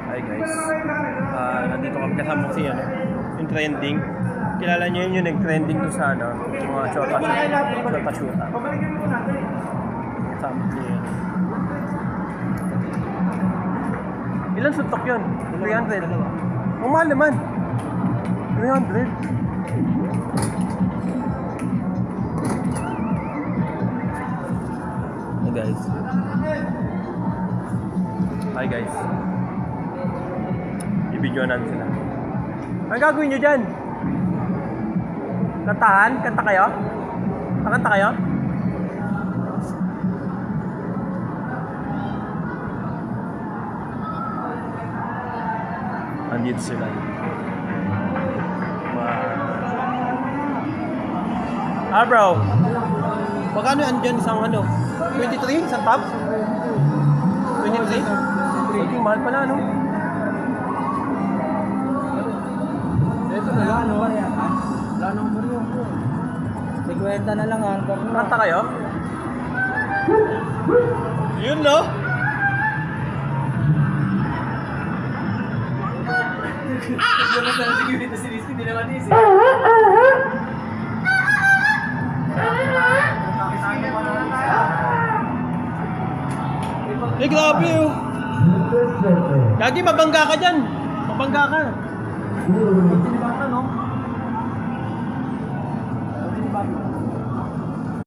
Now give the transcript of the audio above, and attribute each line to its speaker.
Speaker 1: Hi guys, nandito kami kasama si yung trending. Kilala niyo yun yung nag-trending doon sa mga shota shoota. Kasama niyo yun. Ilan suntok yun? 300. Ang mahal naman. 300. Hey guys. Hi guys. I-video natin sila. Ang gagawin nyo dyan? Kantahan? Kanta kayo? Kakanta kayo? Andito sila. Bro. Magkano andyan isang 23? Isang top? 23? Okay, mahal pala, no?
Speaker 2: Ito na lang, wala nang baro. 50 na lang, hanggang na.
Speaker 1: Kanta kayo? Yun, no?
Speaker 2: Wala sa sige dito si Rizky, hindi naman easy.
Speaker 1: Eh, grabe, oh. Gagi, mabangga ka dyan. Mabangga ka.